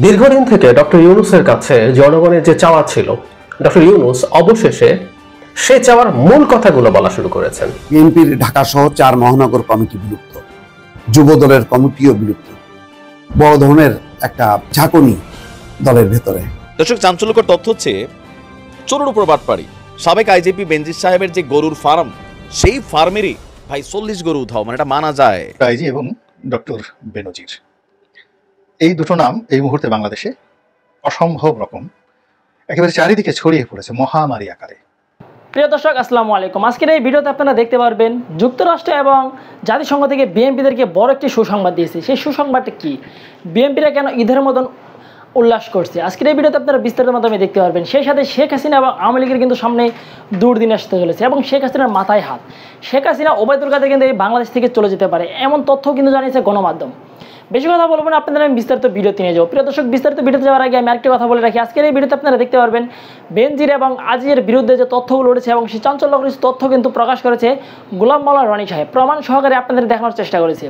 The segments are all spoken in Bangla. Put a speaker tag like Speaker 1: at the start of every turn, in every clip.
Speaker 1: দীর্ঘদিন থেকে ডক্টর ইউনূসের কাছে জনগণের যে চাওয়া ছিল, ডক্টর ইউনূস অবশেষে সে চাওয়ার মূল কথাগুলো বলা শুরু করেছেন।
Speaker 2: বিএনপির ঢাকা সহ 4 মহানগর কমিটি বিলুপ্ত, যুব দলের কমিটিও বিলুপ্ত, বড় ধরনের একটা ঝাঁকুনি দলের ভেতরে।
Speaker 3: দর্শক, চাঞ্চল্যকর তথ্য হচ্ছে চোরের উপর বাটপাড়ি। সাবেক আইজিপি বেনজির সাহেবের যে গরুর ফার্ম, সেই ফার্মেরই ভাই 40 গরু উধাও, মানে এটা মানা যায়।
Speaker 4: আইজি এবং ডক্টর বেনজির, এই দুটো নাম এই মুহূর্তে বাংলাদেশে অসম্ভব রকম একেবারে চারিদিকে ছড়িয়ে পড়েছে মহামারী আকারে।
Speaker 5: প্রিয় দর্শক, আসসালামু আলাইকুম। আজকের এই ভিডিওতে আপনারা দেখতে পারবেন যুক্তরাষ্ট্র এবং জাতিসংঘ থেকে বিএনপিদেরকে বড় একটি সুসংবাদ দিয়েছে। সেই সুসংবাদটা কি, বিএনপিরা কেন ঈদের মতন উল্লাস করছে, আজকের এই ভিডিওতে আপনারা বিস্তারিত মাধ্যমে দেখতে পারবেন। সেই সাথে শেখ হাসিনা এবং আওয়ামী লীগের কিন্তু সামনে দুর্দিন আসতে চলেছে এবং শেখ হাসিনার মাথায় হাত। শেখ হাসিনা ওবায়দুল কাদের কিন্তু এই বাংলাদেশ থেকে চলে যেতে পারে, এমন তথ্য কিন্তু জানিয়েছে গণমাধ্যম। বেশি কথা বলবো না, আপনাদের আমি বিস্তারিত ভিডিওতে নিয়ে যাবো। প্রিয় দর্শক, বিস্তারিত ভিডিওতে যাওয়ার আগে আমি আরেকটি কথা বলে রাখি। আজকের এই ভিডিওতে আপনারা দেখতে পারবেন বেনজির এবং আজিজের বিরুদ্ধে যে তথ্যগুলো উঠেছে এবং সেই চাঞ্চল্যকর তথ্য কিন্তু প্রকাশ করেছে গোলাম মাওলা রনি সাহেব, প্রমাণ সহকারে আপনাদের দেখানোর চেষ্টা করেছে।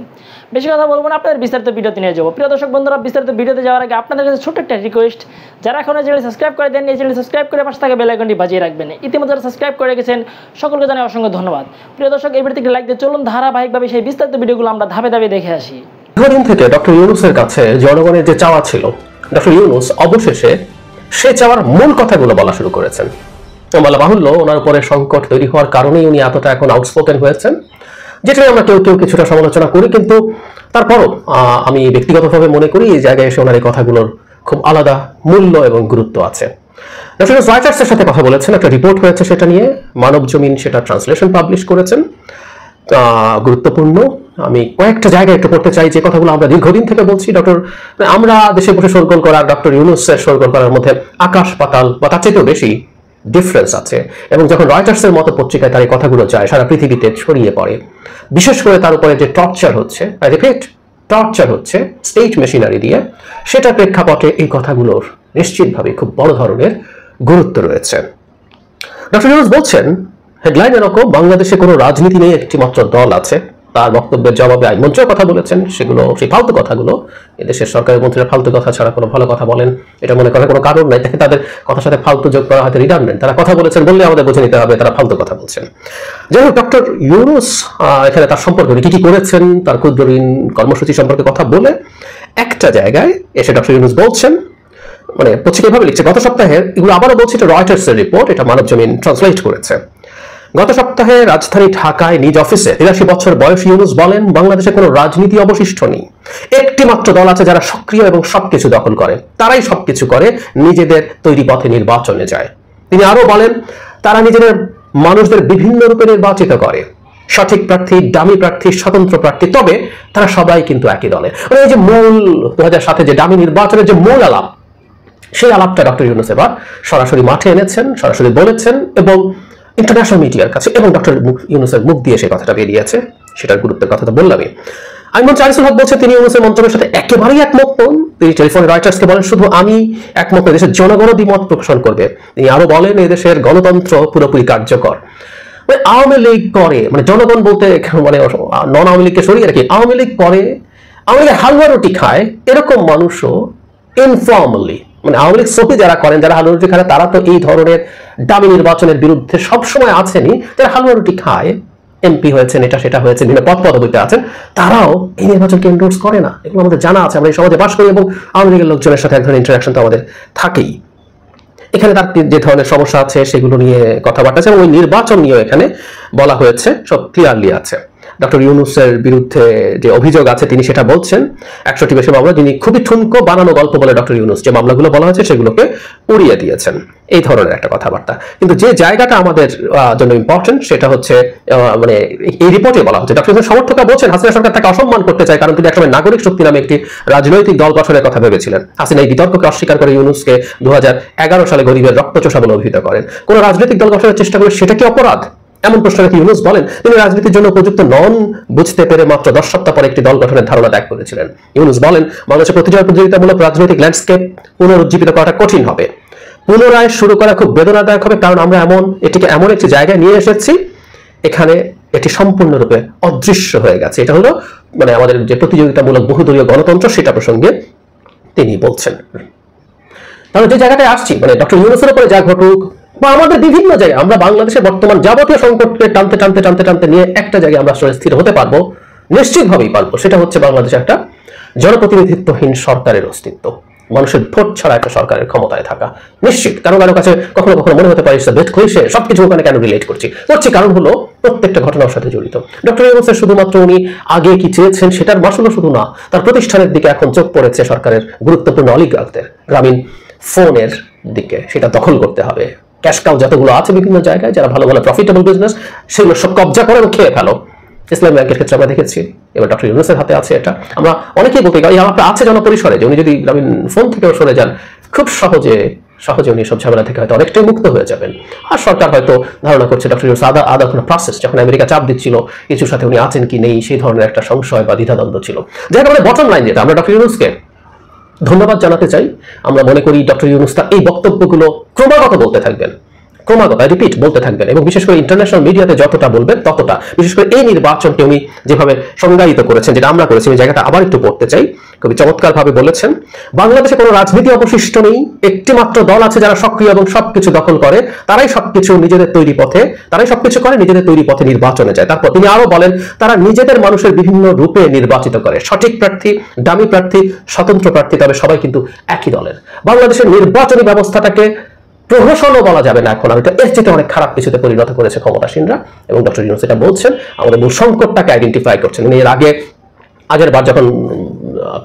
Speaker 5: বেশি কথা বলবো না, আপনাদের বিস্তারিত ভিডিওতে নিয়ে যাবো। প্রিয় দর্শক বন্ধুরা, বিস্তারিত ভিডিওতে যাওয়ার আগে আপনাদের কাছে ছোট্ট একটা রিকোয়েস্ট, যারা এখন এই চ্যানেল সাবস্ক্রাইব করে দেন, এই চ্যানেল সাবস্ক্রাইব করে পাশে থাকা বেল আইকনটি বাজিয়ে রাখবেন। ইতিমধ্যে যারা সাবস্ক্রাইব করে গেছেন সকলকে জানাই অসংখ্য ধন্যবাদ। প্রিয় দর্শক, এই ভিডিওতে লাইক দিয়ে চলুন ধারাবাহিকভাবে সেই বিস্তারিত ভিডিওগুলো আমরা ধাপে ধাপে দেখে আসি।
Speaker 1: দীর্ঘদিন থেকে ডক্টর ইউনূসের কাছে জনগণের যে চাওয়া ছিল, ডক্টর ইউনূস অবশেষে সে চাওয়ার মূল কথাগুলো বলা শুরু করেছেন। বলা বাহুল্য, ওনার উপরে সংকট তৈরি হওয়ার কারণেই উনি এতটা এখন আউটস্পোকেন হয়েছেন, যেটা আমরা কেউ কেউ কিছুটা সমালোচনা করি, কিন্তু তারপরও আমি ব্যক্তিগতভাবে মনে করি এই জায়গায় এসে ওনার এই কথাগুলোর খুব আলাদা মূল্য এবং গুরুত্ব আছে। ডক্টর ইউনূস রয়টার্সের সাথে কথা বলেছেন, একটা রিপোর্ট হয়েছে সেটা নিয়ে, মানব জমিন সেটা ট্রান্সলেশন পাবলিশ করেছেন। গুরুত্বপূর্ণ, আমি কয়েকটা জায়গায় একটু পড়তে চাই যে কথাগুলো আমরা দীর্ঘদিন থেকে বলছি। আমরা দেশে বসে শোরগোল করা ডক্টর ইউনূসের শোরগোল করার মধ্যে আকাশ পাতাল বা তার চেয়েও বেশি ডিফারেন্স আছে, এবং যখন রয়টার্সের মতো পত্রিকায় তার এই কথাগুলো যায় সারা পৃথিবীতে ছড়িয়ে পড়ে, বিশেষ করে তার উপরে যে টর্চার হচ্ছে, টর্চার হচ্ছে স্টেট মেশিনারি দিয়ে, সেটা প্রেক্ষাপটে এই কথাগুলোর নিশ্চিতভাবে খুব বড় ধরনের গুরুত্ব রয়েছে। ডক্টর ইউনূস বলছেন হেডলাইন এরকম, বাংলাদেশে কোনো রাজনীতি নেই, একটি মাত্র দল আছে। তার বক্তব্যের জবাবে আইনমন্ত্রীর কথা বলেছেন, সেগুলো সেই ফালতু কথাগুলো, এদেশের সরকারি মন্ত্রীরা ফালতু কথা ছাড়া কোনো ভালো কথা বলেন এটা মনে করার কোনো কারণ নাই, তাদের কথার সাথে ফালতু যোগ করা হয়তো রিডান্ডেন্ট। তারা কথা বলেছেন বললে আমাদের বুঝে নিতে হবে তারা ফালতু কথা বলছেন। যাই হোক, ডক্টর ইউনূস এখানে তার সম্পর্কে কি কি করেছেন, তার ক্ষুদ্র ঋণ কর্মসূচি সম্পর্কে কথা বলে একটা জায়গায় এসে ডক্টর ইউনূস বলছেন, মানে পত্রিকা এভাবে লিখছে, গত সপ্তাহের, এগুলো আবারও বলছি, এটা রয়টার্সের রিপোর্ট, এটা মানব জমিন ট্রান্সলেট করেছে। গত সপ্তাহে রাজধানী ঢাকায় নিজ অফিসে 83 বছর বয়সী ইউনূস বলেন, বাংলাদেশে কোনো রাজনীতি অবশিষ্ট নেই, একটি মাত্র দল আছে যারা সক্রিয় এবং সবকিছু দখল করে, তারাই সবকিছু করে, নিজেদের তৈরি পথে নির্বাচনে যায়। তিনি আরো বলেন, তারা নিজেদের মানুষদের বিভিন্ন রূপে নির্বাচিত করে, সঠিক প্রার্থী, ডামি প্রার্থী, স্বতন্ত্র প্রার্থী, তবে তারা সবাই কিন্তু একই দলে। মানে এই যে মূল 2007 যে ডামি নির্বাচনের যে মূল আলাপ, সেই আলাপটা ডক্টর ইউনূস এবার সরাসরি মাঠে এনেছেন, সরাসরি বলেছেন এবং ইন্টারন্যাশনাল মিডিয়ার কাছে, এবং ডক্টর ইউনূসের মুখ দিয়ে সেই কথাটা বেরিয়েছে, সেটার গুরুত্বের কথা তো বললামই। আইনমন্ত্রী আনিসুল হক বলছে তিনি ইউনূসের মন্তব্যের সাথে একেবারেই একমত নন। তিনি টেলিফোনে রয়টার্সকে বলেন, শুধু আমি একমত নই, দেশের জনগণও দ্বিমত প্রকাশ করবে। তিনি আরো বলেন, এই দেশের গণতন্ত্র পুরোপুরি কার্যকর। মানে আওয়ামী লীগ করে, মানে জনগণ বলতে মানে নন আওয়ামী লীগকে সরিয়ে রাখি, আওয়ামী লীগ করে, আওয়ামী লীগের হালুয়া রুটি খায়, এরকম মানুষও ইনফর্মালি, মানে আওয়ামী লীগ সফি যারা করেন, যারা হালুয়া রুটি খায়, তারা তো এই ধরনের দামি নির্বাচনের বিরুদ্ধে সবসময় আছেনই। যারা হালুয়া রুটি খায়, এমপি হয়েছেন, এটা সেটা হয়েছে, বিভিন্ন পদ পদবিতে আছেন, তারাও এই নির্বাচনকে এন্ডোর্স করে না। এগুলো আমাদের জানা আছে, আমরা এই সমাজে বাস করি এবং আওয়ামী লীগের লোকজনের সাথে এক ধরনের ইন্টারাকশন তো আমাদের থাকেই। এখানে তার যে ধরনের সমস্যা আছে সেগুলো নিয়ে কথাবার্তা আছে, এবং ওই নির্বাচন নিয়েও এখানে বলা হয়েছে, সব ক্লিয়ারলি আছে। ডক্টর ইউনূসের বিরুদ্ধে যে অভিযোগ আছে তিনি সেটা বলছেন, 100টি বেশি মামলা, যিনি খুবই ঠুনকো বানানো গল্প বলে ডক্টর ইউনূস যে মামলাগুলো বলা হয়েছে সেগুলোকে উড়িয়ে দিয়েছেন, এই ধরনের একটা কথাবার্তা। কিন্তু যে জায়গাটা আমাদের জন্য ইম্পর্টেন্ট সেটা হচ্ছে, মানে এই রিপোর্টে বলা হচ্ছে, ডক্টর ইউনূসের সমর্থকরা বলছেন হাসিনা সরকার তাকে অসম্মান করতে চায়, কারণ তিনি একসময় নাগরিক শক্তি নামে একটি রাজনৈতিক দল গঠনের কথা ভেবেছিলেন। হাসিনা এই বিতর্ককে অস্বীকার করে ইউনূসকে 2011 সালে গরিবের রক্তচোষা বলে অভিহিত করেন। কোন রাজনৈতিক দল গঠনের চেষ্টা করে সেটা কি অপরাধ, এমন প্রশ্ন নাকি ইউনূস বলেন তিনি রাজনীতির জন্য উপযুক্ত নন বুঝতে পেরে মাত্র 10 সপ্তাহ পরে একটি দল গঠনের ধারণা ত্যাগ করেছিলেন। ইউনূস বলেন, বাংলাদেশে প্রতিযোগিতামূলক রাজনৈতিক ল্যান্ডস্কেপ পুনরুজ্জীবিত করাটা কঠিন হবে, পুনরায় শুরু করা খুব বেদনাদায়ক হবে, কারণ আমরা এটিকে এমন একটি জায়গায় নিয়ে এসেছি এখানে এটি সম্পূর্ণরূপে অদৃশ্য হয়ে গেছে। এটা হলো মানে আমাদের যে প্রতিযোগিতামূলক বহুদলীয় গণতন্ত্র, সেটা প্রসঙ্গে তিনি বলছেন। তাহলে যে জায়গাটায় আসছি, মানে ডক্টর ইউনূসের উপরে যা ঘটুক বা আমাদের বিভিন্ন জায়গায়, আমরা বাংলাদেশের বর্তমান যাবতীয় সংকটকে টানতে টানতে টানতে টানতে নিয়ে একটা জায়গায় আমরা আসলে স্থির হতে পারবো, নিশ্চিতভাবেই পারবো। সেটা হচ্ছে বাংলাদেশে একটা জনপ্রতিনিধিত্বহীন সরকারের অস্তিত্ব, মানুষের ভোট ছাড়া একটা সরকারের ক্ষমতায় থাকা নিশ্চিত। কারো কারো কাছে কখনো কখনো মনে হতে পারে সবকিছু ওখানে কেন রিলেট করছি, কারণ হলো প্রত্যেকটা ঘটনার সাথে জড়িত। ডক্টর ইউনূসের শুধুমাত্র উনি আগে কি চেয়েছেন সেটার মাসুলও শুধু না, তার প্রতিষ্ঠানের দিকে এখন চোখ পড়েছে সরকারের গুরুত্বপূর্ণ অলিগার্কদের, গ্রামীণ ফোনের দিকে। সেটা দখল করতে হবে। ক্যাশ কাউ যতগুলো আছে বিভিন্ন জায়গায়, যারা ভালো ভালো প্রফিটেবল বিজনেস, সেগুলো সব কবজা করে খেয়ে ফেলো। ইসলামী ব্যাংকের ক্ষেত্রে আমরা দেখেছি, এবার ডক্টর ইউনূসের হাতে আছে এটা। আমরা অনেকেই বলতে পারি আপনার আছে জনপরিসরে, যে উনি যদি গ্রামীণ ফোন থেকেও সরে যান, খুব সহজে উনি সব ঝামেলা থেকে হয়তো অনেকটাই মুক্ত হয়ে যাবেন। আর সরকার হয়তো ধারণা করছে ডক্টর ইউনূস আদা কোনো প্রসেস, যখন আমেরিকা চাপ দিচ্ছিল কিছুর সাথে উনি আছেন কি নেই, সেই ধরনের একটা সংশয় বা দ্বিধাদ্বন্দ্ব ছিল। যার কারণে বটম লাইন যেটা, আমরা ডক্টর ইউনূসকে ধন্যবাদ জানাতে চাই। আমরা মনে করি ডক্টর ইউনূস তার এই বক্তব্যগুলো ক্রমাগত বলতে থাকবেন, রিপিট বলতে থাকবেন, এবং বিশেষ করে ইন্টারন্যাশনাল মিডিয়াতে যতটা বলবেন ততটা। বিশেষ করে এই নির্বাচনকে উনি যেভাবে সংজ্ঞায়িত করেছেন, যেটা আমরা করেছি, এই জায়গাটা আবার একটু পড়তে চাই। খুবই চমৎকার ভাবে বলেছেন, বাংলাদেশে কোনো রাজনীতি অবশিষ্ট নেই, একটি মাত্র দল আছে যারা সক্রিয় এবং সবকিছু দখল করে, তারাই সবকিছু নিজেদের তৈরি পথে, নিজেদের তৈরি পথে নির্বাচনে যায়। তারপর তিনি আরো বলেন, তারা নিজেদের মানুষের বিভিন্ন রূপে নির্বাচিত করে, সঠিক প্রার্থী, দামি প্রার্থী, স্বতন্ত্র প্রার্থী, তবে সবাই কিন্তু একই দলের। বাংলাদেশের নির্বাচনী ব্যবস্থাটাকে প্রহসনও বলা যাবে না এখন, আমি তো এর চেয়ে অনেক খারাপ কিছুতে পরিণত করেছে ক্ষমতাসীনরা। এবং ডক্টর ইউনূস এটা বলছেন, আমাদের মূল সংকটটাকে আইডেন্টিফাই করছেন। উনি এর আগের বার যখন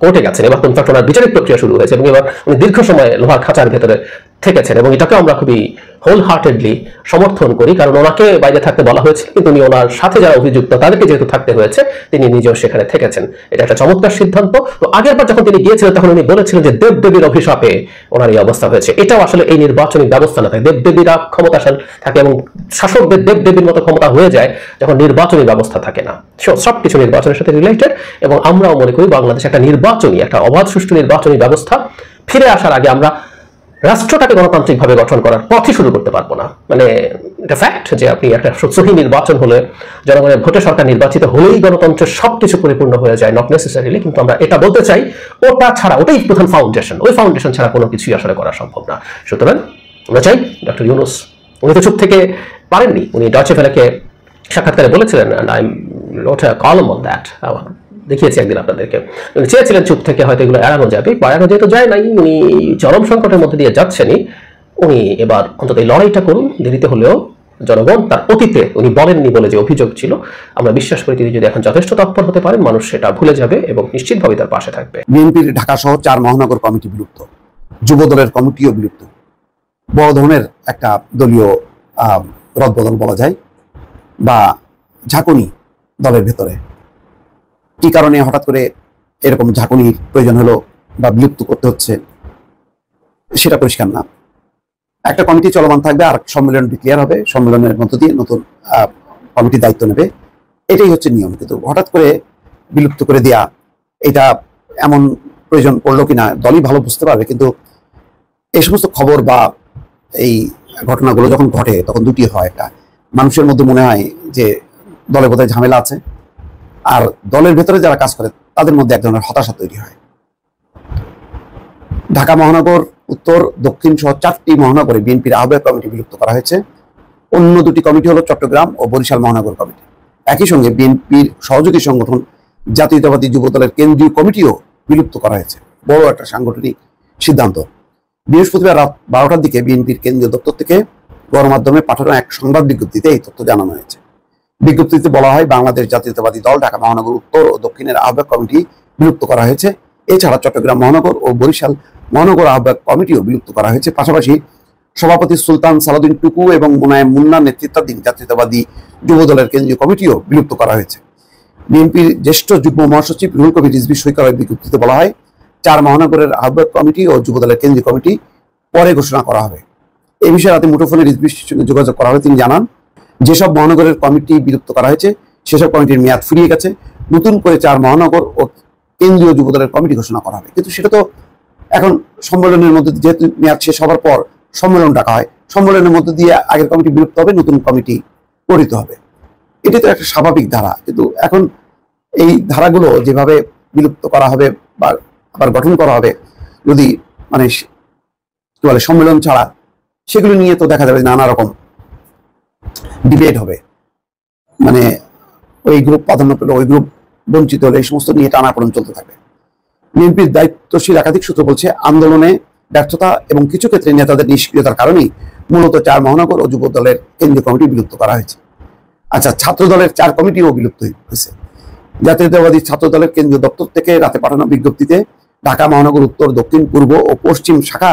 Speaker 1: কোর্টে গেছেন, এবার ইনফ্যাক্ট ওনার বিচারিক প্রক্রিয়া শুরু হয়েছে, এবং এবার উনি দীর্ঘ সময় লোহার খাঁচার ভেতরে থেকেছেন, এবং এটাকে আমরা খুবই হোল হার্টেডলি সমর্থন করি। কারণ ওনাকে বাইরে থাকতে বলা হয়েছে, কিন্তু উনি ওনার সাথে যারা অভিযুক্ত তাদেরকে যেহেতু থাকতে হয়েছে, তিনি নিজেও সেখানে থেকেছেন। এটা একটা চমৎকার সিদ্ধান্ত। তো আগের বার যখন তিনি গিয়েছিলেন, তখন উনি বলেছিলেন যে দেবদেবীর অভিশাপে ওনার এই অবস্থা হয়েছে। এটাও আসলে এই নির্বাচনী ব্যবস্থা না থাকে, দেবদেবীরা ক্ষমতাশাল থাকে এবং শাসকদের দেবদেবীর মতো ক্ষমতা হয়ে যায় যখন নির্বাচনী ব্যবস্থা থাকে না। সবকিছু নির্বাচনের সাথে রিলেটেড, এবং আমরাও মনে করি বাংলাদেশ একটা অবাধ সুষ্ঠু নির্বাচনী ব্যবস্থা ফিরে আসার আগে আমরা রাষ্ট্রটাকে গণতান্ত্রিকভাবে গঠন করার পথই শুরু করতে পারবো না। মানে এটা ফ্যাক্ট যে আপনি একটা সহি নির্বাচন হলে, জনগণের ভোটে সরকার নির্বাচিত হলেই গণতন্ত্রের সবকিছু পরিপূর্ণ হয়ে যায়, নট নেসেসারিলি। কিন্তু আমরা এটা বলতে চাই, ওটা ছাড়া, ওটাই প্রধান ফাউন্ডেশন, ওই ফাউন্ডেশন ছাড়া কোনো কিছুই আসলে করা সম্ভব না। সুতরাং আমরা চাই ডক্টর ইউনূস, উনি তো চুপ থেকে পারেননি, উনি ডয়চে ভেলেকে সাক্ষাৎকারে বলেছিলেন, and I wrote a column on that, দেখিয়েছি একদিন আপনাদেরকে। উনি চেয়েছিলেন চুপ থেকে হয়তো এগুলো এড়ানো যাবে, এড়ানো যেহেতু যায় নাই, উনি চরম সংকটের মধ্যে দিয়ে যাচ্ছেনই, উনি এবার অন্তত এই লড়াইটা করুন, দেরিতে হলেও। জনগণ তার অতীতে উনি বলেননি বলে যে অভিযোগ ছিল, আমরা বিশ্বাস করি তিনি যদি এখন যথেষ্ট তৎপর হতে পারেন, মানুষ সেটা ভুলে যাবে এবং নিশ্চিতভাবে তার পাশে থাকবে।
Speaker 2: বিএনপির ঢাকা সহ 4 মহানগর কমিটি বিলুপ্ত, যুব দলের কমিটিও বিলুপ্ত, বড় ধরনের একটা দলীয় রদবদল বলা যায়, বা ঝাঁকুনি দলের ভেতরে। কি কারণে হঠাৎ করে এরকম ঝাঁকুনির প্রয়োজন হলো বা বিলুপ্ত করতে হচ্ছে, সেটা পরিষ্কার না। একটা কমিটি চলমান থাকবে, আর সম্মেলন ডিক্লেয়ার হবে, সম্মেলনের মধ্য দিয়ে নতুন কমিটি দায়িত্ব নেবে, এটাই হচ্ছে নিয়ম। কিন্তু হঠাৎ করে বিলুপ্ত করে দেয়া, এটা এমন প্রয়োজন পড়লো কিনা দলই ভালো বুঝতে পারবে। কিন্তু এই সমস্ত খবর বা এই ঘটনাগুলো যখন ঘটে, তখন দুটি হয়। একটা মানুষের মধ্যে মনে হয় যে দলে বোধহয় ঝামেলা আছে, আর দলের ভেতরে যারা কাজ করে তাদের মধ্যে এক ধরনের হতাশা তৈরি হয়। ঢাকা মহানগর, উত্তর, দক্ষিণ সহ 4টি মহানগরে বিএনপির আহ্বায়ক কমিটি বিলুপ্ত করা হয়েছে। অন্য 2টি কমিটি হলো চট্টগ্রাম ও বরিশাল মহানগর কমিটি। একই সঙ্গে বিএনপির সহযোগী সংগঠন জাতীয়তাবাদী যুব দলের কেন্দ্রীয় কমিটিও বিলুপ্ত করা হয়েছে। বড় একটা সাংগঠনিক সিদ্ধান্ত। বৃহস্পতিবার রাত 12টার দিকে বিএনপির কেন্দ্রীয় দপ্তর থেকে গণমাধ্যমে পাঠানো এক সংবাদ বিজ্ঞপ্তিতে এই তথ্য জানানো হয়েছে। বিজ্ঞপ্তিতে বলা হয়, বাংলাদেশ জাতীয়তাবাদী দল ঢাকা মহানগর উত্তর ও দক্ষিণের আহ্বায়ক কমিটি বিলুপ্ত করা হয়েছে। এছাড়া চট্টগ্রাম মহানগর ও বরিশাল মহানগর আহ্বায়ক কমিটিও বিলুপ্ত করা হয়েছে। পাশাপাশি সভাপতি সুলতান সালাউদ্দিন টুকু এবং মুনায়েম মুন্নার নেতৃত্বাধীন জাতীয়তাবাদী যুব দলের কেন্দ্রীয় কমিটিও বিলুপ্ত করা হয়েছে। বিএনপির জ্যেষ্ঠ যুগ্ম মহাসচিব রুহুল কবির রিজভী সই করা বিজ্ঞপ্তিতে বলা হয়, 4 মহানগরের আহ্বায়ক কমিটি ও যুব দলের কেন্দ্রীয় কমিটি পরে ঘোষণা করা হবে। এই বিষয়ে রাতে মুঠোফোনে রিজভীর সঙ্গে যোগাযোগ করা হলে তিনি জানান, যেসব মহানগরের কমিটি বিলুপ্ত করা হয়েছে সেসব কমিটির মেয়াদ ফুরিয়ে গেছে, নতুন করে 4 মহানগর ও কেন্দ্রীয় যুব দলের কমিটি ঘোষণা করা হবে। কিন্তু সেটা তো এখন সম্মেলনের মধ্যে, যেহেতু মেয়াদ শেষ হওয়ার পর সম্মেলন ডাকা হয়, সম্মেলনের মধ্যে দিয়ে আগের কমিটি বিলুপ্ত হবে, নতুন কমিটি গঠিত হবে। এটি তো একটা স্বাভাবিক ধারা। কিন্তু এখন এই ধারাগুলো যেভাবে বিলুপ্ত করা হবে বা আবার গঠন করা হবে, যদি মানে কি বলে সম্মেলন ছাড়া সেগুলো নিয়ে তো দেখা যাবে নানা রকম ডিবেট হবে, মানে ওই গ্রুপ প্রাধান্য পেলে ওই গ্রুপ বঞ্চিত হলে এই সমস্ত নিয়ে টানাপোড়েন চলতে থাকবে। বিএনপির দায়িত্বশীল একাধিক সূত্র বলছে আন্দোলনে ব্যর্থতা এবং কিছু ক্ষেত্রে নেতাদের নিষ্ক্রিয়তার কারণেই মূলত 4 মহানগর ও যুব দলের কেন্দ্রীয় কমিটি বিলুপ্ত করা হয়েছে। আচ্ছা, ছাত্র দলের 4 কমিটিও বিলুপ্ত হয়েছে। জাতীয়তাবাদী ছাত্র দলের কেন্দ্রীয় দপ্তর থেকে রাতে পাঠানো বিজ্ঞপ্তিতে ঢাকা মহানগর উত্তর, দক্ষিণ, পূর্ব ও পশ্চিম শাখা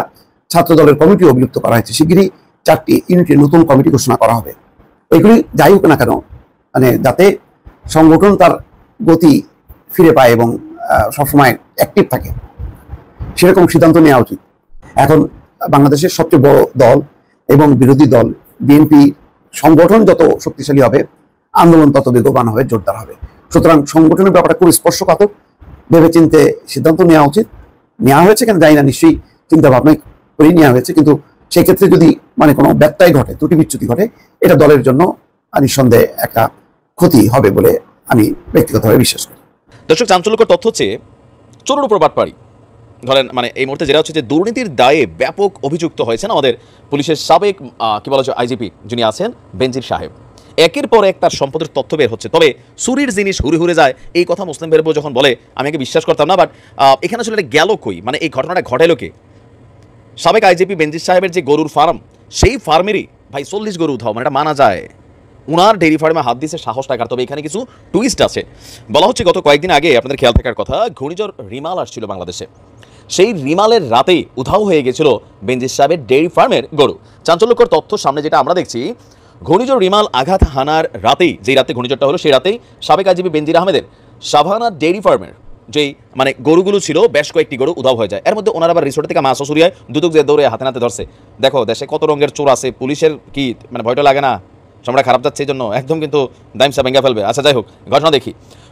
Speaker 2: ছাত্র দলের কমিটিও বিলুপ্ত করা হয়েছে। শিগগিরই 4টি ইউনিটের নতুন কমিটি ঘোষণা করা হবে। এগুলি যাই হোক না কেন, মানে যাতে সংগঠন তার গতি ফিরে পায় এবং সবসময় অ্যাক্টিভ থাকে, সেরকম সিদ্ধান্ত নেওয়া উচিত। এখন বাংলাদেশের সবচেয়ে বড় দল এবং বিরোধী দল বিএনপি সংগঠন যত শক্তিশালী হবে, আন্দোলন তত বেগবান হবে, জোরদার হবে। সুতরাং সংগঠনের ব্যাপারটা খুব স্পর্শকাতর, ভেবেচিন্তে সিদ্ধান্ত নেওয়া উচিত। নেওয়া হয়েছে কেন জানি না, নিশ্চয়ই চিন্তা ভাবনা করে নেওয়া হয়েছে, কিন্তু সেক্ষেত্রে যদি মানে কোনো ব্যত্যয় ঘটে, ত্রুটি বিচ্যুতি ঘটে, এটা দলের জন্য নিঃসন্দেহে একটা ক্ষতি হবে বলে আমি ব্যক্তিগতভাবে বিশ্বাস করি।
Speaker 3: দর্শক, চাঞ্চল্যকর তথ্য হচ্ছে চোরের উপর বাটপাড়ি। ধরেন মানে এই মুহূর্তে যেটা হচ্ছে যে দুর্নীতির দায়ে ব্যাপক অভিযুক্ত হয়েছেন আমাদের পুলিশের সাবেক কি বলা যায় আইজিপি যিনি আছেন বেনজির সাহেব। একের পর এক তার সম্পদের তথ্য বের হচ্ছে। তবে চুরির জিনিস হুড়ে হুড়ে যায়, এই কথা মুসলিম বেরবো যখন বলে আমি আগে বিশ্বাস করতাম না, বাট এখানে আসলে এটা গেল কই, মানে এই ঘটনাটা ঘটাইলো কে? সাবেক আইজিপি বেনজির সাহেবের যে গরুর ফার্ম, সেই ফার্মেরই ভাই 40 গরু উধাও, মানে এটা মানা যায়। উনার ডেইরি ফার্মে হাত দিয়েছে সাহস টাকার। তবে এখানে কিছু টুইস্ট আছে। বলা হচ্ছে গত কয়েকদিন আগে আপনাদের খেয়াল থাকার কথা, ঘূর্ণিঝড় রিমাল আসছিল বাংলাদেশে। সেই রিমালের রাতেই উধাও হয়ে গেছিল বেনজির সাহেবের ডেইরি ফার্মের গরু। চাঞ্চল্যকর তথ্য সামনে যেটা আমরা দেখছি, ঘূর্ণিঝড় রিমাল আঘাত হানার রাতেই, যেই রাতে ঘূর্ণিঝড়টা হলো সেই রাতেই সাবেক আইজিপি বেনজির আহমেদের সাভানা ডেইরি ফার্মের যেই মানে গরুগুলো ছিল, বেশ কয়েকটি গরু উধাও হয়ে যায়। এর মধ্যে ওনারা আবার রিসোর্ট থেকে মাছ সরিয়ায় দুদক যে দৌড়ে হাতে নাতে ধরছে। দেখো দেশে কত রঙের চোর আছে, পুলিশের কি মানে ভয়টা লাগে না? সময়টা খারাপ যাচ্ছে, এই জন্য একদম কিন্তু দাইমসা ভেঙে ফেলবে। আচ্ছা যাই হোক, ঘটনা দেখি।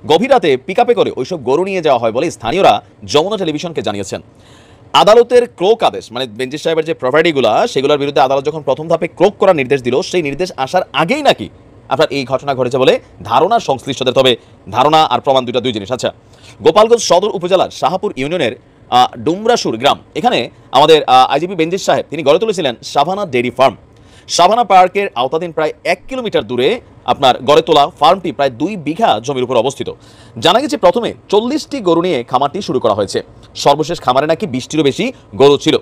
Speaker 3: গভীর রাতে পিকআপে করে ওইসব গরু নিয়ে যাওয়া হয় বলে স্থানীয়রা যমুনা টেলিভিশনকে জানিয়েছেন। আদালতের ক্রোক আদেশ, মানে বেনজির সাহেবের যে প্রপার্টিগুলা, সেগুলোর বিরুদ্ধে আদালত যখন প্রথম ধাপে ক্রোক করার নির্দেশ দিল, সেই নির্দেশ আসার আগেই নাকি আপনার এই ঘটনা ঘটেছে বলে ধারণা সংশ্লিষ্টদের। তবে ধারণা আর প্রমাণ দুই জিনিস। আচ্ছা, গোপালগঞ্জ সদর উপজেলার শাহপুর ইউনিয়নের ডুমরাসুর গ্রাম, এখানে আমাদের আইজিপি বেনজির সাহেব তিনি গড়ে তুলেছিলেন সাভানা ডেইরি ফার্ম। সাভানা পার্কের আওতাধীন প্রায় 1 কিলোমিটার দূরে আপনার গড়ে তোলা ফার্মটি প্রায় 2 বিঘা জমির উপর অবস্থিত। জানা গেছে প্রথমে 40টি গরু নিয়ে খামারটি শুরু করা হয়েছে। সর্বশেষ খামারে নাকি 20টিরও বেশি গরু ছিল।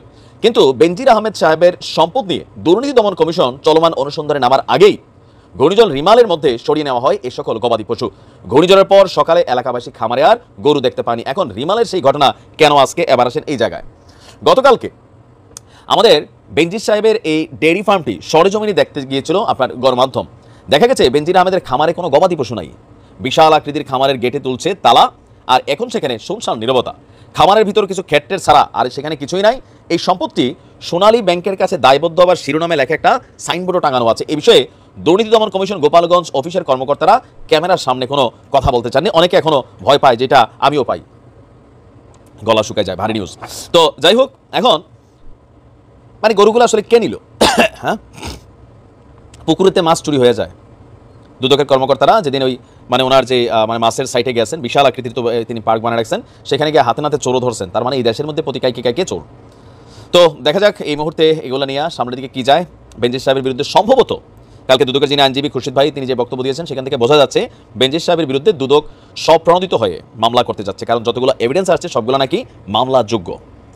Speaker 3: কিন্তু বেনজির আহমেদ সাহেবের সম্পদ নিয়ে দুর্নীতি দমন কমিশন চলমান অনুসন্ধানে নামার আগেই ঘূর্ণিঝড় রিমালের মধ্যে সরিয়ে নেওয়া হয় এই সকল গবাদি পশু। ঘূর্ণিঝড়ের পর সকালে এলাকাবাসী খামারে আর গরু দেখতে পায়নি। এখন রিমালের সেই ঘটনা কেন আজকে এবার আসেন এই জায়গায়? গতকালকে আমাদের বেনজির সাহেবের এই ডেইরি ফার্মটি সরেজমিনে দেখতে গিয়েছিল আপনার গণমাধ্যম। দেখা গেছে বেনজির আহমেদের খামারে কোনো গবাদি পশু নাই। বিশাল আকৃতির খামারের গেটে তুলছে তালা, আর এখন সেখানে শুনশান নীরবতা। খামারের ভিতর কিছু ক্ষেত্রের ছাড়া আর সেখানে কিছুই নাই। এই সম্পত্তি সোনালী ব্যাংকের কাছে দায়বদ্ধ, আবার শিরোনামে লেখা একটা সাইনবোর্ডও টাঙানো আছে। এই বিষয়ে দুর্নীতি দমন কমিশন গোপালগঞ্জ অফিসের কর্মকর্তারা ক্যামেরার সামনে কোনো কথা বলতে চাননি। অনেকে এখনো ভয় পায়, যেটা আমিও পাই, গলা শুকায় যায়, ভারী নিউজ। তো যাই হোক, এখন মানে গরুগুলো আসলে কে নিল? হ্যাঁ, পুকুরেতে মাছ চুরি হয়ে যায়। দুদকের কর্মকর্তারা যেদিন ওই মানে ওনার যে মানে মাছের সাইটে গেছেন, বিশাল আকৃতির তো তিনি পার্ক বানিয়ে রাখছেন, সেখানে গিয়ে হাতে নাতে চোরও ধরছেন। তার মানে এই দেশের মধ্যে প্রতি কাইকে চোর। তো দেখা যাক এই মুহূর্তে এগুলো নিয়ে সামনের দিকে কি যায়। বেনজির সাহেবের বিরুদ্ধে সম্ভবত কালকে দুদকের যিনি আইনজীবী খুরশিদ ভাই তিনি যে বক্তব্য দিয়েছেন, সেখান থেকে বোঝা যাচ্ছে বেনজির সাহেবের বিরুদ্ধে দুদক স্বপ্রণোদিত হয়ে মামলা করতে যাচ্ছে। কারণ যতগুলো এভিডেন্স আসছে সবগুলো নাকি মামলাযোগ্য।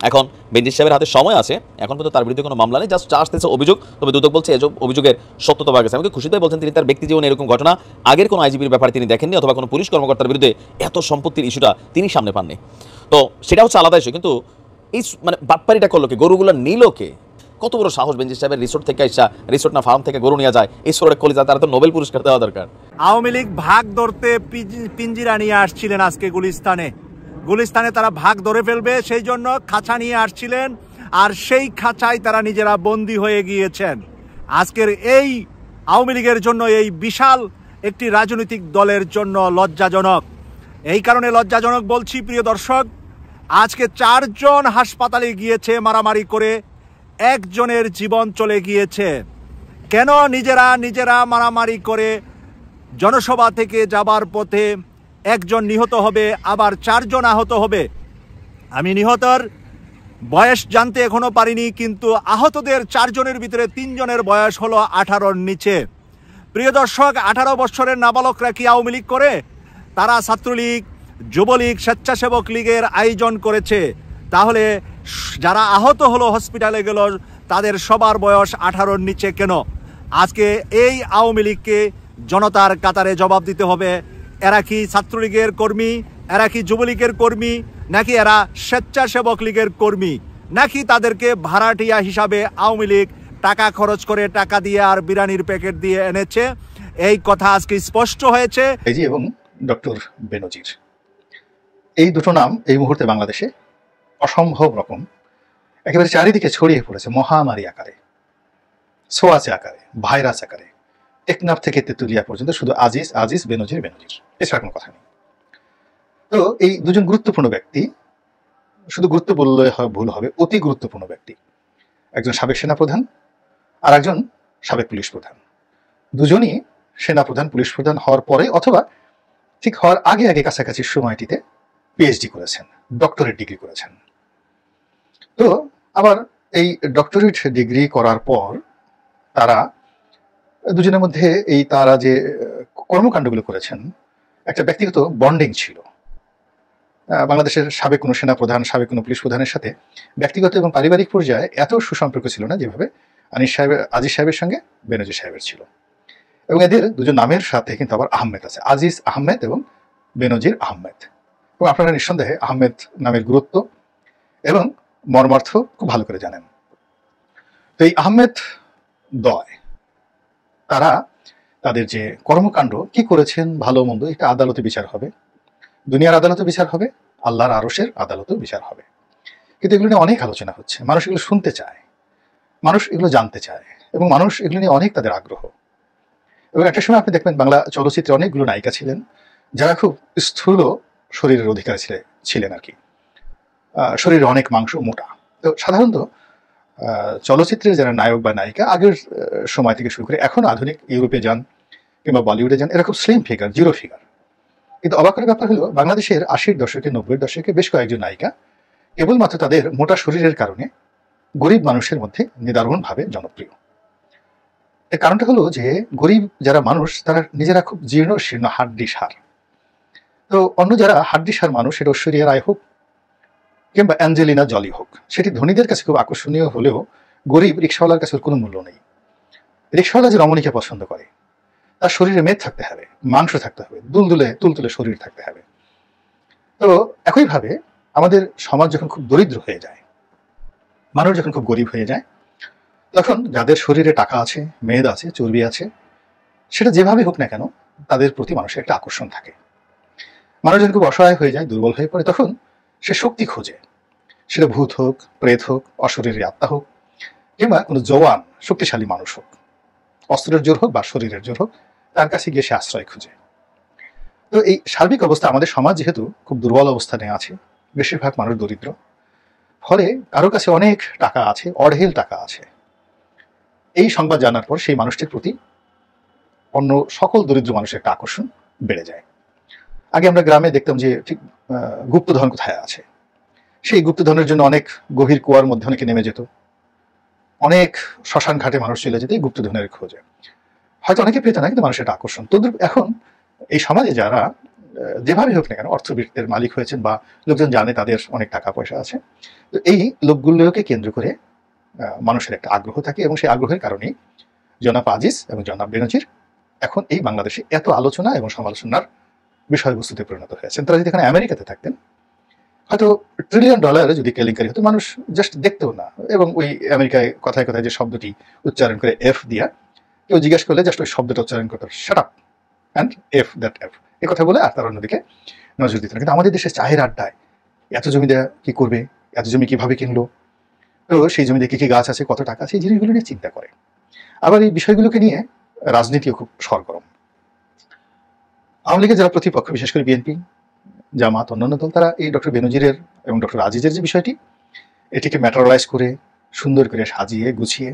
Speaker 3: এখন বেনজির সাহেবের হাতে সময় আছে, এখন পর্যন্ত তার বিরুদ্ধে কোনো মামলা নেই, জাস্ট আসতেছে অভিযোগ। তবে দুদক বলছে এসব অভিযোগের সত্যতা পাওয়া গেছে। আমাকে খুশি ভাই বলছেন তিনি তার ব্যক্তি জীবনে এরকম ঘটনা আগের কোনো আইজিপির ব্যাপারে তিনি দেখেননি, অথবা কোনো পুলিশ কর্মকর্তার বিরুদ্ধে এত সম্পত্তির ইস্যুটা তিনি সামনে পাননি। তো সেটা হচ্ছে আলাদা ইস্যু। কিন্তু এই মানে বাটপারিটা করলো কে, গরুগুলো নিল কে? কত বড় সাহস বেনজির সাহেবের রিসোর্ট থেকে আসা, রিসোর্ট না ফার্ম থেকে গরু নিয়ে যায়, এই সোরের কলিজা, তারা তো নোবেল পুরস্কার দেওয়া দরকার।
Speaker 6: আওয়ামী লীগ ভাগ ধরতে পিঞ্জিরা নিয়ে আসছিলেন আজকে গুলিস্তানে তারা ভাগ ধরে ফেলবে, সেই জন্য খাঁচা নিয়ে আসছিলেন, আর সেই খাঁচায় তারা নিজেরা বন্দী হয়ে গিয়েছেন। আজকের এই আওয়ামী লীগের জন্য, এই বিশাল একটি রাজনৈতিক দলের জন্য লজ্জাজনক। এই কারণে লজ্জাজনক বলছি প্রিয় দর্শক, আজকে 4 জন হাসপাতালে গিয়েছে মারামারি করে, 1 জনের জীবন চলে গিয়েছে। কেন? নিজেরা মারামারি করে জনসভা থেকে যাবার পথে 1 জন নিহত হবে, আবার 4 জন আহত হবে। আমি নিহতর বয়স জানতে এখনো পারিনি, কিন্তু আহতদের 4 জনের ভিতরে 3 জনের বয়স হলো 18-র নিচে। প্রিয় দর্শক, 18 বছরের নাবালকরা কি আওয়ামী লীগ করে? তারা ছাত্রলীগ, যুবলীগ, স্বেচ্ছাসেবক লীগের আয়োজন করেছে। তাহলে যারা আহত হলো, হসপিটালে গেল, তাদের সবার বয়স 18-র নিচে কেন? আজকে এই আওয়ামী লীগকে জনতার কাতারে জবাব দিতে হবে। এরা কি ছাত্রলীগের কর্মী, এরা কি যুবলীগের কর্মী, নাকি এরা স্বেচ্ছাসেবক লীগের কর্মী, নাকি তাদেরকে ভাড়াটিয়া হিসাবে আওয়ামী লীগ টাকা খরচ করে, টাকা দিয়ে আর বিরিয়ানির প্যাকেট দিয়ে এনেছে? এই কথা আজকে স্পষ্ট হয়েছে।
Speaker 4: এই এবং ডক্টর বেনজির, এই দুটো নাম এই মুহূর্তে বাংলাদেশে অসম্ভব রকম একেবারে চারিদিকে ছড়িয়ে পড়েছে মহামারী আকারে, ছোঁয়াচে আকারে, ভাইরাস আকারে। টেকনাফ থেকে তেতুলিয়া পর্যন্ত শুধু আজিজ আজিজ, বেনজির বেনজির, এছাড়া কোনো কথা নেই। তো এই দুজন গুরুত্বপূর্ণ ব্যক্তি, শুধু গুরুত্ব বললে ভুল হবে, অতি গুরুত্বপূর্ণ ব্যক্তি। একজন সাবেক সেনাপ্রধান আর একজন সাবেক পুলিশ প্রধান। দুজনই সেনাপ্রধান, পুলিশ প্রধান হওয়ার পরে অথবা ঠিক হওয়ার আগে আগে কাছাকাছি সময়টিতে পিএইচডি করেছেন, ডক্টরেট ডিগ্রি করেছেন। তো আবার এই ডক্টরেট ডিগ্রি করার পর তারা দুজনের মধ্যে এই তারা যে কর্মকাণ্ডগুলো করেছেন, একটা ব্যক্তিগত বন্ডিং ছিল। বাংলাদেশের সাবেক কোনো সেনাপ্রধান, সাবেক কোনো পুলিশ প্রধানের সাথে ব্যক্তিগত এবং পারিবারিক পর্যায়ে এত সুসম্পর্ক ছিল না যেভাবে আজিজ সাহেবের সঙ্গে বেনজির সাহেবের ছিল। এবং এদের দুজন নামের সাথে কিন্তু আবার আহমেদ আছে, আজিজ আহমেদ এবং বেনজির আহমেদ। এবং আপনারা নিঃসন্দেহে আহমেদ নামের গুরুত্ব এবং মর্মার্থ খুব ভালো করে জানেন। তো এই আহমেদ দয় তারা তাদের যে কর্মকাণ্ড কি করেছেন, ভালো মন্দ, এটা আদালতে বিচার হবে, দুনিয়ার আদালতে বিচার হবে, আল্লাহর আরশের আদালতেও বিচার হবে। কিন্তু এগুলো নিয়ে অনেক আলোচনা হচ্ছে, মানুষ এগুলো শুনতে চায়, মানুষ এগুলো জানতে চায়, এবং মানুষ এগুলো নিয়ে অনেক তাদের আগ্রহ। এবং একটা সময় আপনি দেখবেন বাংলা চলচ্চিত্রে অনেকগুলো নায়িকা ছিলেন যারা খুব স্থূল শরীরের অধিকারী ছিলেন আর কি, শরীরে অনেক মাংস, মোটা। তো সাধারণত চলচ্চিত্রের যারা নায়ক বা নায়িকা আগের সময় থেকে শুরু করে এখন আধুনিক ইউরোপে যান কিংবা বলিউডে যান, এরা খুব স্লিম ফিগার, জিরো ফিগার। কিন্তু অবাক করার ব্যাপার হলো বাংলাদেশের 80-র দশকে, 90-এর দশকে বেশ কয়েকজন নায়িকা কেবলমাত্র তাদের মোটা শরীরের কারণে গরিব মানুষের মধ্যে নিদারুণভাবে জনপ্রিয়। এর কারণটা হলো যে গরিব যারা মানুষ তারা নিজেরা খুব জীর্ণ শীর্ণ, হাড্ডি সার। তো অন্য যারা হাড্ডি সার মানুষ, সেটা ঐশ্বরিয়া রায় হোক কিংবা অ্যাঞ্জেলিনা জলি হোক, সেটি ধনীদের কাছে খুব আকর্ষণীয় হলেও গরিব রিক্সাওয়ালার কাছে কোনো মূল্য নেই। রিক্সাওয়ালা যে রমণীকে পছন্দ করে, তার শরীরে মেদ থাকতে হবে, মাংস থাকতে হবে, তুলতুলে শরীর থাকতে হবে। তো একইভাবে আমাদের সমাজ যখন খুব দরিদ্র হয়ে যায়, মানুষ যখন খুব গরিব হয়ে যায়, তখন যাদের শরীরে টাকা আছে, মেদ আছে, চর্বি আছে, সেটা যেভাবে হোক না কেন তাদের প্রতি মানুষের একটা আকর্ষণ থাকে। মানুষ যখন খুব অসহায় হয়ে যায়, দুর্বল হয়ে পড়ে, তখন সে শক্তি খোঁজে, সেটা ভূত হোক, প্রেত হোক, অশরীরী আত্মা হোক, কিংবা কোনো জওয়ান শক্তিশালী মানুষ হোক, অস্ত্রের জোর হোক বা শরীরের জোর হোক, তার কাছে গিয়ে সে আশ্রয় খুঁজে। তো এই সার্বিক অবস্থা, আমাদের সমাজ যেহেতু খুব দুর্বল অবস্থানে আছে, বেশিরভাগ মানুষ দরিদ্র, ফলে কারো কাছে অনেক টাকা আছে, অঢেল টাকা আছে। এই সংবাদ জানার পর সেই মানুষটির প্রতি অন্য সকল দরিদ্র মানুষের একটা আকর্ষণ বেড়ে যায়। আগে আমরা গ্রামে দেখতাম যে ঠিক গুপ্তধন কোথায় আছে, সেই গুপ্তধনের জন্য অনেক গভীর কুয়ার মধ্যে অনেকে নেমে যেত, অনেক শ্মশান ঘাটে মানুষ চলে যেত এই গুপ্তধনের খোঁজে। হয়তো অনেকে পেত না, কিন্তু মানুষের একটা আকর্ষণ। তো এখন এই সমাজে যারা যেভাবে হোক না কেন অর্থবৃত্তের মালিক হয়েছেন বা লোকজন জানে তাদের অনেক টাকা পয়সা আছে, তো এই লোকগুলোকে কেন্দ্র করে মানুষের একটা আগ্রহ থাকে, এবং সেই আগ্রহের কারণেই জনাব আজিজ এবং জনাব বেনজির এখন এই বাংলাদেশে এত আলোচনা এবং সমালোচনার বিষয়বস্তুতে পরিণত হয়েছেন। তারা যদি এখানে আমেরিকাতে থাকতেন, হয়তো $1 ট্রিলিয়ন যদি কেলেঙ্কারি হতো, মানুষ জাস্ট দেখতেও না। এবং ওই আমেরিকায় কথায় কথায় যে শব্দটি উচ্চারণ করে এফ দিয়া, কেউ জিজ্ঞেস করলে জাস্ট ওই শব্দটা উচ্চারণ করতে, shut up and F that F, এই কথা বলে আর তার অন্যদিকে নজর দিত না। কিন্তু আমাদের দেশে চায়ের আড্ডায় এত জমি দেয়া কি করবে, এত জমি কিভাবে কিনলো, তো সেই জমিতে কি কি গাছ আছে, কত টাকা আছে, এই জিনিসগুলো নিয়ে চিন্তা করে। আবার এই বিষয়গুলোকে নিয়ে রাজনীতিও খুব সরগরম। আওয়ামী লীগের যারা প্রতিপক্ষ, বিশেষ করে বিএনপি, জামাত, অন্যান্য দল, তারা এই ডক্টর বেনজিরের এবং ডক্টর আজিজের যে বিষয়টি, এটিকে ম্যাটারালাইজ করে সুন্দর করে সাজিয়ে গুছিয়ে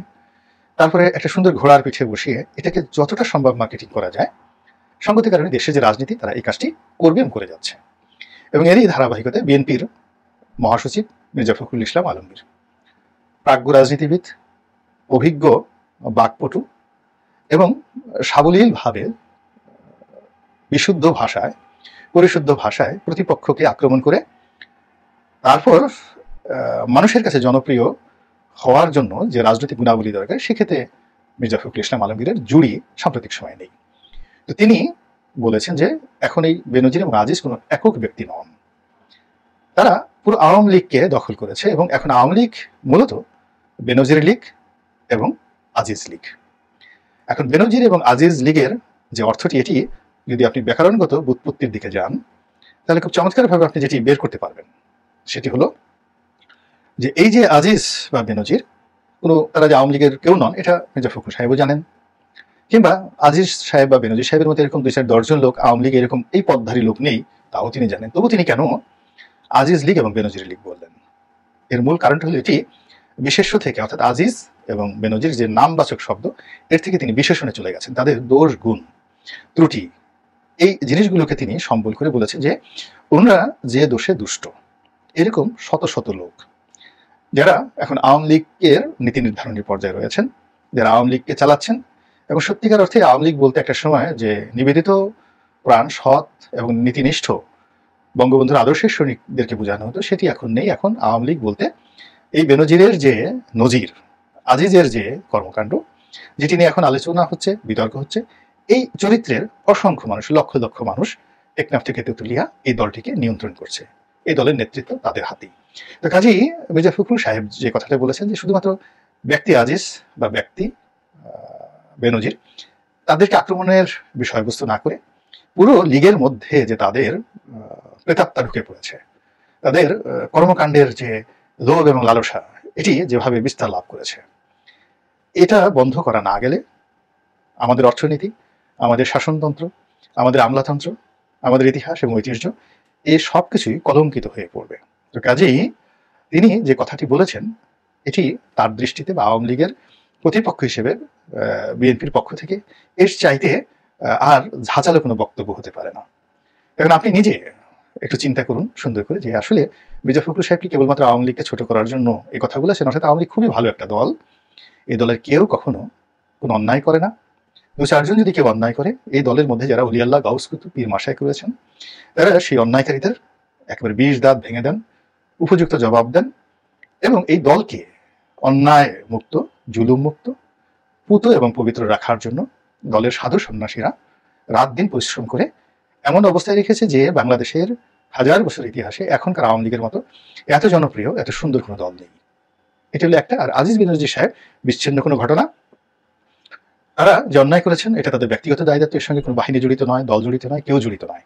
Speaker 4: তারপরে একটা সুন্দর ঘোড়ার পিঠে বসিয়ে এটাকে যতটা সম্ভব মার্কেটিং করা যায়, সঙ্গতির কারণে দেশের যে রাজনীতি তারা এই কাজটি করবে এবং করে যাচ্ছে। এবং এরই ধারাবাহিকতায় বিএনপির মহাসচিব মির্জা ফখরুল ইসলাম আলমগীর, প্রাজ্ঞ রাজনীতিবিদ, অভিজ্ঞ বাকপটু এবং সাবলীলভাবে বিশুদ্ধ ভাষায়, পরিশুদ্ধ ভাষায় প্রতিপক্ষকে আক্রমণ করে তারপর মানুষের কাছে জনপ্রিয় হওয়ার জন্য যে রাজনৈতিক গুণাবলী দরকার, সেক্ষেত্রে মির্জা ফখরুল ইসলাম আলমগীরের জুড়ি সাম্প্রতিক সময় নেই। তো তিনি বলেছেন যে এখন এই বেনজির এবং আজিজ কোনো একক ব্যক্তি নন, তারা পুরো আওয়ামী লীগকে দখল করেছে এবং এখন আওয়ামী লীগ মূলত বেনজির লীগ এবং আজিজ লীগ। এখন বেনজির এবং আজিজ লীগের যে অর্থটি, এটি যদি আপনি ব্যাকরণগত ব্যুৎপত্তির দিকে যান তাহলে খুব চমৎকারভাবে আপনি যেটি বের করতে পারবেন সেটি হলো যে এই যে আজিজ বা বেনজির, কোনো তারা যে আওয়ামী লীগের কেউ নন, এটা মির্জা ফখরুল সাহেবও জানেন, কিংবা আজিজ সাহেব বা বেনজির সাহেবের মতো এরকম 2-4 জন লোক আওয়ামী লীগ এরকম এই পদধারী লোক নেই, তাও তিনি জানেন। তবু তিনি কেন আজিজ লীগ এবং বেনজির লীগ বললেন? এর মূল কারণটা হলো এটি বিশেষ্য থেকে, অর্থাৎ আজিজ এবং বেনজির যে নামবাচক শব্দ, এর থেকে তিনি বিশেষণে চলে গেছেন। তাদের দোষ, গুণ, ত্রুটি, এই জিনিসগুলোকে তিনি সম্বল করে বলেছেন যে ওনারা যে দোষে দুষ্ট। এরকম শত শত লোক যারা এখন আওয়ামী লীগের নীতি নির্ধারণের পর্যায়ে রয়েছেন, যারা আওয়ামী লীগকে চালাচ্ছেন, এবং সত্যিকার অর্থে আওয়ামী লীগ বলতে একটা সময় যে নিবেদিত প্রাণ, সৎ এবং নীতিনিষ্ঠ বঙ্গবন্ধুর আদর্শের সৈনিকদেরকে বোঝানো হতো, সেটি এখন নেই। এখন আওয়ামী লীগ বলতে এই বেনজিরের যে নজির, আজিজের যে কর্মকাণ্ড, যেটি নিয়ে এখন আলোচনা হচ্ছে, বিতর্ক হচ্ছে, এই চরিত্রের অসংখ্য মানুষ, লক্ষ লক্ষ মানুষ টেকনাফ থেকে তেঁতুলিয়া এই দলটিকে নিয়ন্ত্রণ করছে। এই দলের নেতৃত্ব তাদের হাতেই। তো কাজেই মির্জা ফখরুল সাহেব যে কথাটা বলেছেন যে শুধুমাত্র ব্যক্তি আজিজ বা ব্যক্তি বেনজির, তাদেরকে আক্রমণের বিষয়বস্তু না করে পুরো লীগের মধ্যে যে তাদের প্রেতাত্মা ঢুকে পড়েছে, তাদের কর্মকাণ্ডের যে লোভ এবং লালসা, এটি যেভাবে বিস্তার লাভ করেছে, এটা বন্ধ করা না গেলে আমাদের অর্থনীতি, আমাদের শাসনতন্ত্র, আমাদের আমলাতন্ত্র, আমাদের ইতিহাস এবং ঐতিহ্য, এই সব কিছুই কলঙ্কিত হয়ে পড়বে। তো কাজেই তিনি যে কথাটি বলেছেন, এটি তার দৃষ্টিতে বা আওয়ামী লীগের প্রতিপক্ষ হিসেবে বিএনপির পক্ষ থেকে এর চাইতে আর ঝাঁঝালো কোনো বক্তব্য হতে পারে না। এখন আপনি নিজে একটু চিন্তা করুন সুন্দর করে যে আসলে মির্জা ফখরুল সাহেব কি কেবলমাত্র আওয়ামী লীগকে ছোট করার জন্য এই কথা বলেছেন? অর্থাৎ আওয়ামী লীগ খুবই ভালো একটা দল, এই দলের কেউ কখনো কোনো অন্যায় করে না। 2-4 জন যদি কেউ অন্যায় করে, এই দলের মধ্যে যারা উলিয়াল্লাহ, গাউস কুতুব, পীর মাশায়েখ রয়েছেন, তারা সেই অন্যায়কারীদের একেবারে 20 দাঁত ভেঙে দেন, উপযুক্ত জবাব দেন এবং এই দলকে অন্যায় মুক্ত, জুলুম মুক্ত, পুত এবং পবিত্র রাখার জন্য দলের সাধু সন্ন্যাসীরা রাত দিন পরিশ্রম করে এমন অবস্থায় রেখেছে যে বাংলাদেশের 1000 বছর ইতিহাসে এখনকার আওয়ামী লীগের মতো এত জনপ্রিয়, এত সুন্দর কোনো দল নেই। এটা হলো একটা। আর আজিজ বেনজির সাহেব বিচ্ছিন্ন কোনো ঘটনা, তারা যে অন্যায় করেছেন এটা তাদের ব্যক্তিগত দায়িত্বের সঙ্গে কোনো বাহিনী জড়িত নয়, দল জড়িত নয়, কেউ জড়িত নয়।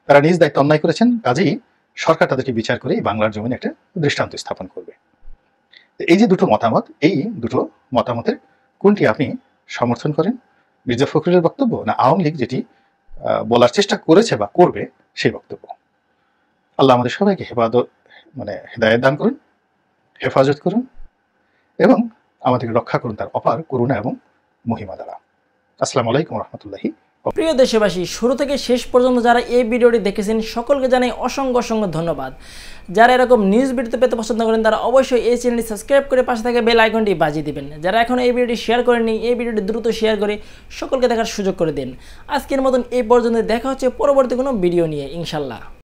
Speaker 4: তারা নিজ দায়িত্ব অন্যায় করেছেন, কাজেই সরকার তাদেরকে বিচার করে বাংলার জমিনে একটা দৃষ্টান্ত স্থাপন করবে। এই যে দুটো মতামত, এই দুটো মতামতের কোনটি আপনি সমর্থন করেন? মির্জা ফখরুলের বক্তব্য না আওয়ামী লীগ যেটি বলার চেষ্টা করেছে বা করবে সেই বক্তব্য? আল্লাহ আমাদের সবাইকে হেদায়েত দান করুন, হেফাজত করুন এবং আমাদেরকে রক্ষা করুন তার অপার করুণা এবং মহিমা দ্বারা। আসসালামু আলাইকুম রহমতুল্লাহি।
Speaker 5: প্রিয় দেশবাসী, শুরু থেকে শেষ পর্যন্ত যারা এই ভিডিওটি দেখেছেন সকলকে জানাই অসংখ্য অসংখ্য ধন্যবাদ। যারা এরকম নিউজ ভিডিও পেতে পছন্দ করেন তারা অবশ্যই এই চ্যানেলটি সাবস্ক্রাইব করে পাশে থাকা বেল আইকনটি বাজিয়ে দিবেন। যারা এখন এই ভিডিওটি শেয়ার করেননি, এই ভিডিওটি দ্রুত শেয়ার করে সকলকে দেখার সুযোগ করে দিন। আজকের মতন এই পর্যন্ত, দেখা হচ্ছে পরবর্তী কোনো ভিডিও নিয়ে ইনশাল্লাহ।